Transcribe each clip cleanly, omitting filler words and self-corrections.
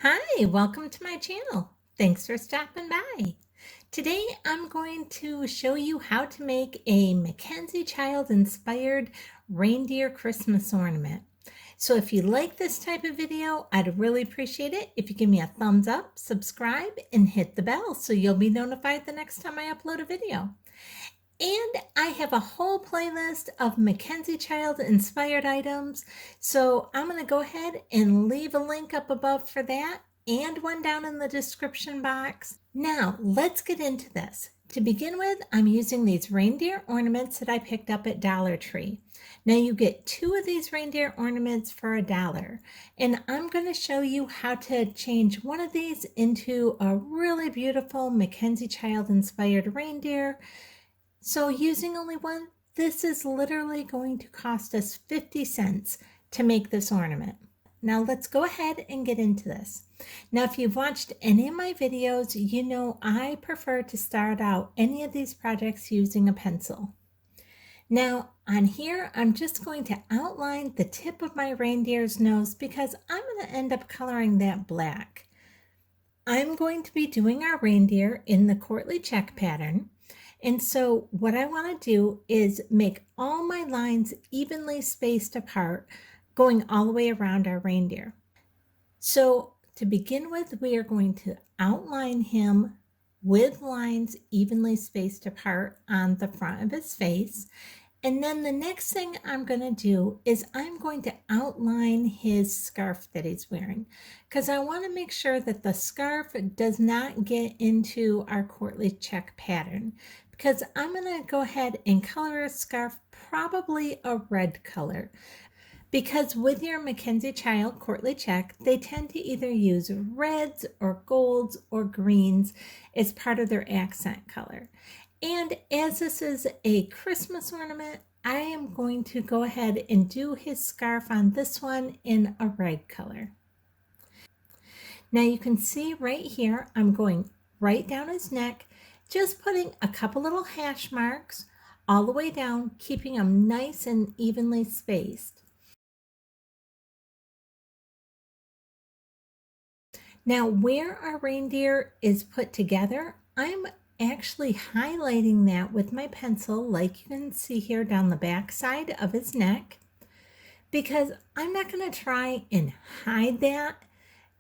Hi, welcome to my channel. Thanks for stopping by. Today I'm going to show you how to make a MacKenzie child inspired reindeer Christmas ornament. So if you like this type of video, I'd really appreciate it if you give me a thumbs up, subscribe, and hit the bell so you'll be notified the next time I upload a video. And I have a whole playlist of MacKenzie Child inspired items. So I'm going to go ahead and leave a link up above for that and one down in the description box. Now let's get into this. To begin with, I'm using these reindeer ornaments that I picked up at Dollar Tree. Now you get 2 of these reindeer ornaments for $1. And I'm going to show you how to change one of these into a really beautiful MacKenzie Child inspired reindeer. So using only one, this is literally going to cost us 50 cents to make this ornament. Now let's go ahead and get into this. Now if you've watched any of my videos, you know I prefer to start out any of these projects using a pencil. Now on here, I'm just going to outline the tip of my reindeer's nose because I'm going to end up coloring that black. I'm going to be doing our reindeer in the courtly check pattern. And so what I want to do is make all my lines evenly spaced apart, going all the way around our reindeer. So to begin with, we are going to outline him with lines evenly spaced apart on the front of his face. And then the next thing I'm going to do is I'm going to outline his scarf that he's wearing, because I want to make sure that the scarf does not get into our courtly check pattern, because I'm going to go ahead and color a scarf probably a red color. Because with your MacKenzie Child courtly check, they tend to either use reds or golds or greens as part of their accent color. And as this is a Christmas ornament, I am going to go ahead and do his scarf on this one in a red color. Now you can see right here, I'm going right down his neck, just putting a couple little hash marks all the way down, keeping them nice and evenly spaced. Now where our reindeer is put together, I'm actually highlighting that with my pencil, like you can see here down the back side of his neck, because I'm not going to try and hide that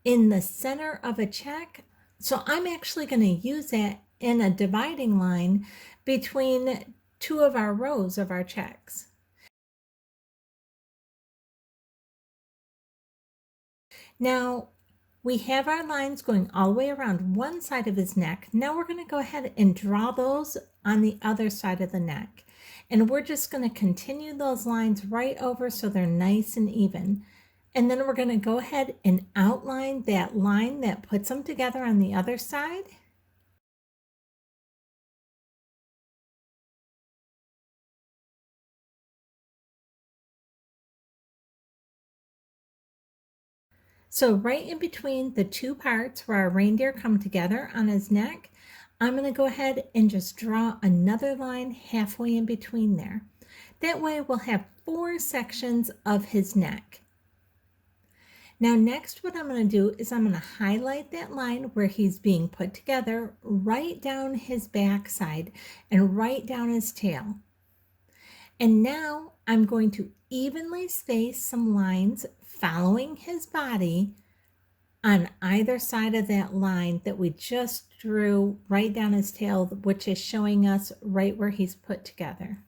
in the center of a check. So I'm actually going to use that in a dividing line between 2 of our rows of our checks. Now we have our lines going all the way around one side of his neck. Now we're going to go ahead and draw those on the other side of the neck. And we're just going to continue those lines right over so they're nice and even. And then we're going to go ahead and outline that line that puts them together on the other side. So right in between the 2 parts where our reindeer come together on his neck, I'm going to go ahead and just draw another line halfway in between there. That way we'll have 4 sections of his neck. Now next what I'm going to do is I'm going to highlight that line where he's being put together right down his back side and right down his tail. And now I'm going to evenly space some lines following his body on either side of that line that we just drew right down his tail, which is showing us right where he's put together.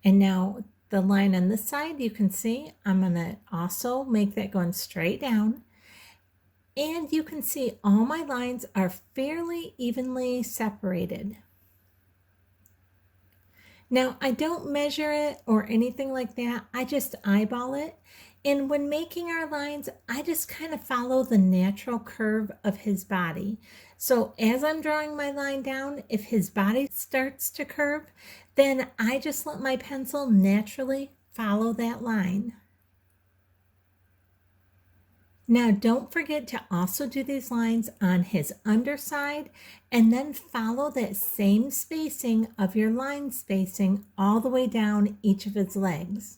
And now the line on this side, you can see I'm going to also make that going straight down. And you can see all my lines are fairly evenly separated. Now, I don't measure it or anything like that. I just eyeball it. And when making our lines, I just kind of follow the natural curve of his body. So as I'm drawing my line down, if his body starts to curve, then I just let my pencil naturally follow that line. Now don't forget to also do these lines on his underside and then follow that same spacing of your line spacing all the way down each of his legs.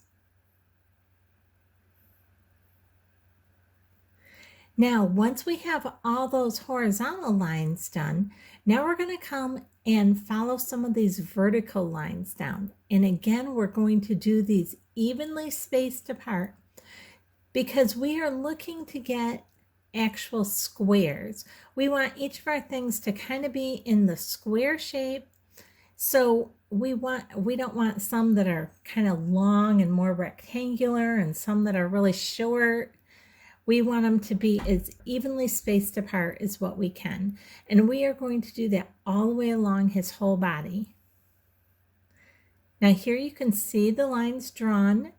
Now, once we have all those horizontal lines done, now we're going to come and follow some of these vertical lines down. And again, we're going to do these evenly spaced apart because we are looking to get actual squares. We want each of our things to kind of be in the square shape. So we don't want some that are kind of long and more rectangular and some that are really short. We want them to be as evenly spaced apart as what we can. And we are going to do that all the way along his whole body. Now here you can see the lines drawn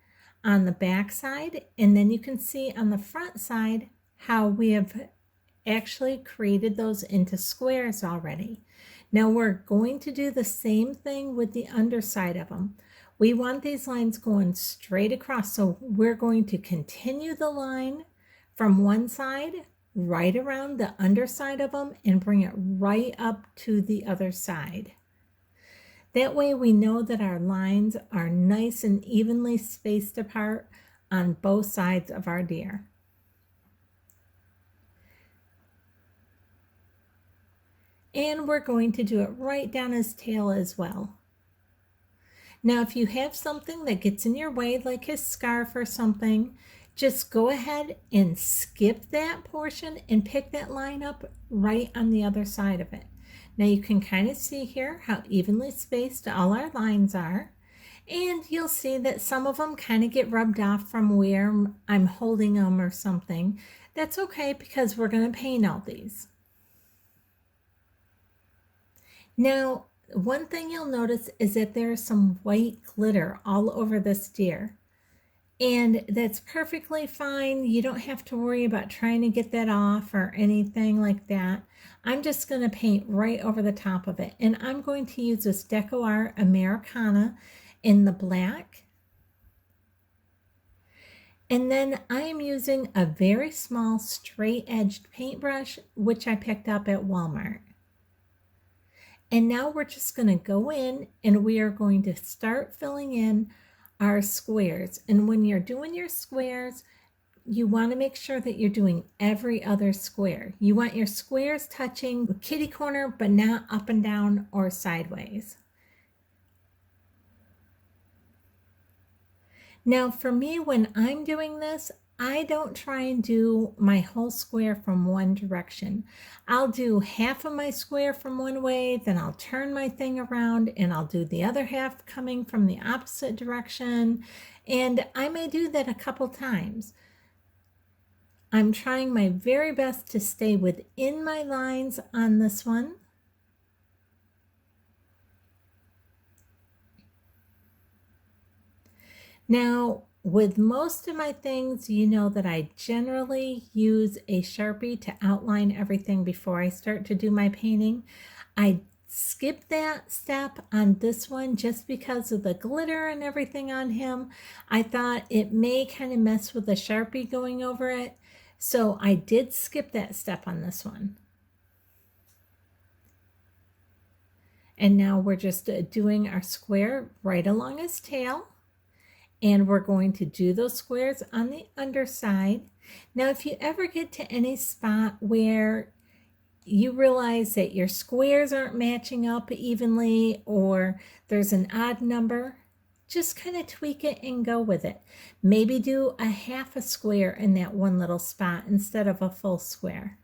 on the back side, and then you can see on the front side how we have actually created those into squares already. Now we're going to do the same thing with the underside of them. We want these lines going straight across, so we're going to continue the line from one side right around the underside of them and bring it right up to the other side. That way we know that our lines are nice and evenly spaced apart on both sides of our deer. And we're going to do it right down his tail as well. Now, if you have something that gets in your way, like his scarf or something, just go ahead and skip that portion and pick that line up right on the other side of it. Now you can kind of see here how evenly spaced all our lines are. And you'll see that some of them kind of get rubbed off from where I'm holding them or something. That's okay because we're going to paint all these. Now, one thing you'll notice is that there's some white glitter all over this deer. And that's perfectly fine. You don't have to worry about trying to get that off or anything like that. I'm just going to paint right over the top of it. And I'm going to use this Deco Art Americana in the black. And then I am using a very small straight-edged paintbrush, which I picked up at Walmart. And now we're just going to go in and we are going to start filling in our squares. And when you're doing your squares, you want to make sure that you're doing every other square. You want your squares touching the kitty corner, but not up and down or sideways. Now for me, when I'm doing this, I don't try and do my whole square from one direction. I'll do half of my square from one way, then I'll turn my thing around and I'll do the other half coming from the opposite direction. And I may do that a couple times. I'm trying my very best to stay within my lines on this one. Now, with most of my things, you know that I generally use a Sharpie to outline everything before I start to do my painting. I skipped that step on this one just because of the glitter and everything on him. I thought it may kind of mess with the Sharpie going over it. So I did skip that step on this one. And now we're just doing our square right along his tail. And we're going to do those squares on the underside. Now, if you ever get to any spot where you realize that your squares aren't matching up evenly or there's an odd number, just kind of tweak it and go with it. Maybe do a half a square in that one little spot instead of a full square.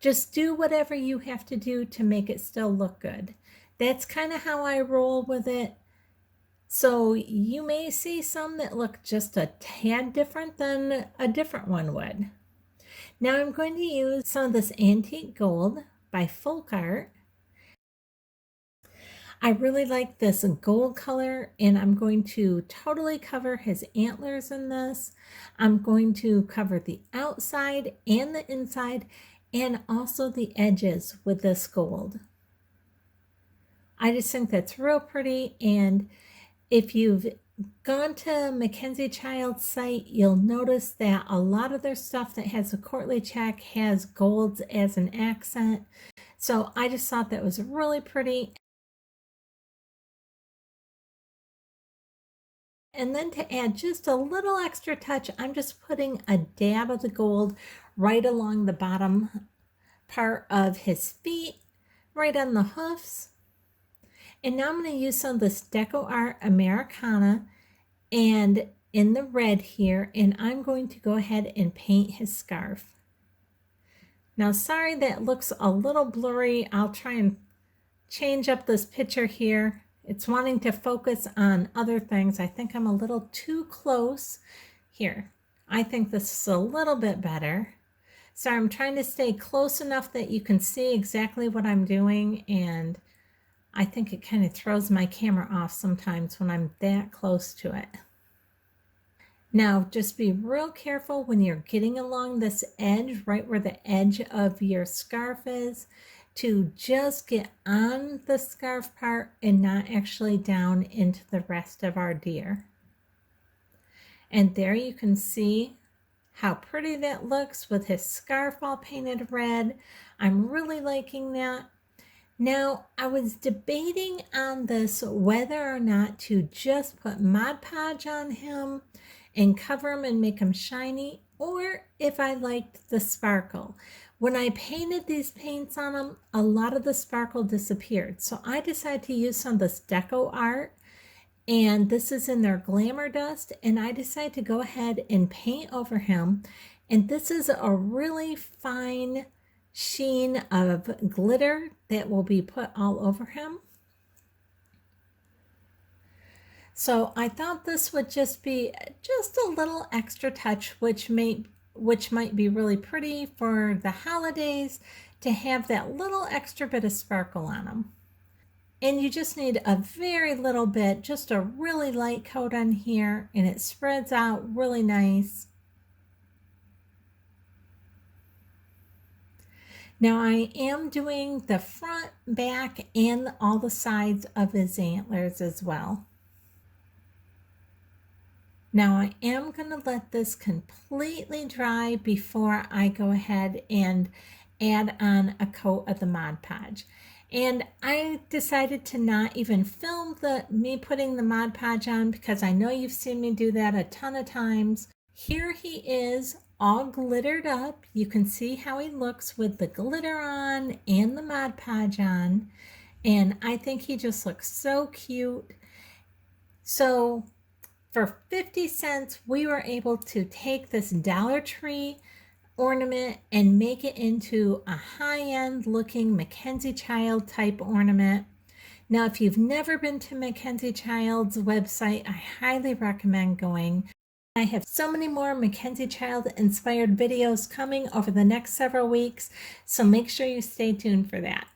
Just do whatever you have to do to make it still look good. That's kind of how I roll with it. So you may see some that look just a tad different than a different one would. Now I'm going to use some of this antique gold by Folk Art. I really like this gold color and I'm going to totally cover his antlers in this. I'm going to cover the outside and the inside and also the edges with this gold. I just think that's real pretty, and if you've gone to MacKenzie Child's site, you'll notice that a lot of their stuff that has a courtly check has golds as an accent. So I just thought that was really pretty. And then to add just a little extra touch, I'm just putting a dab of the gold right along the bottom part of his feet, right on the hoofs. And now I'm going to use some of this Deco Art Americana and in the red here, and I'm going to go ahead and paint his scarf. Now, sorry that looks a little blurry. I'll try and change up this picture here. It's wanting to focus on other things. I think I'm a little too close here. I think this is a little bit better. So I'm trying to stay close enough that you can see exactly what I'm doing, and I think it kind of throws my camera off sometimes when I'm that close to it. Now, just be real careful when you're getting along this edge, right where the edge of your scarf is, to just get on the scarf part and not actually down into the rest of our deer. And there you can see how pretty that looks with his scarf all painted red. I'm really liking that. Now, I was debating on this whether or not to just put Mod Podge on him and cover him and make him shiny, or if I liked the sparkle. When I painted these paints on him, a lot of the sparkle disappeared. So I decided to use some of this Deco Art, and this is in their Glamour Dust, and I decided to go ahead and paint over him. And this is a really fine sheen of glitter that will be put all over him. So I thought this would just be just a little extra touch, which might be really pretty for the holidays, to have that little extra bit of sparkle on them. And you just need a very little bit, just a really light coat on here, and it spreads out really nice. Now I am doing the front, back, and all the sides of his antlers as well. Now I am going to let this completely dry before I go ahead and add on a coat of the Mod Podge. And I decided to not even film me putting the Mod Podge on, because I know you've seen me do that a ton of times. Here he is all glittered up. You can see how he looks with the glitter on and the Mod Podge on. And I think he just looks so cute. So for 50 cents, we were able to take this Dollar Tree ornament and make it into a high-end looking MacKenzie Child type ornament. Now, if you've never been to MacKenzie Child's website, I highly recommend going. I have so many more MacKenzie Child inspired videos coming over the next several weeks, so make sure you stay tuned for that.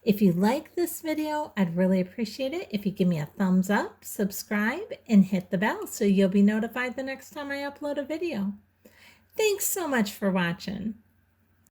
If you like this video, I'd really appreciate it if you give me a thumbs up, subscribe, and hit the bell so you'll be notified the next time I upload a video. Thanks so much for watching.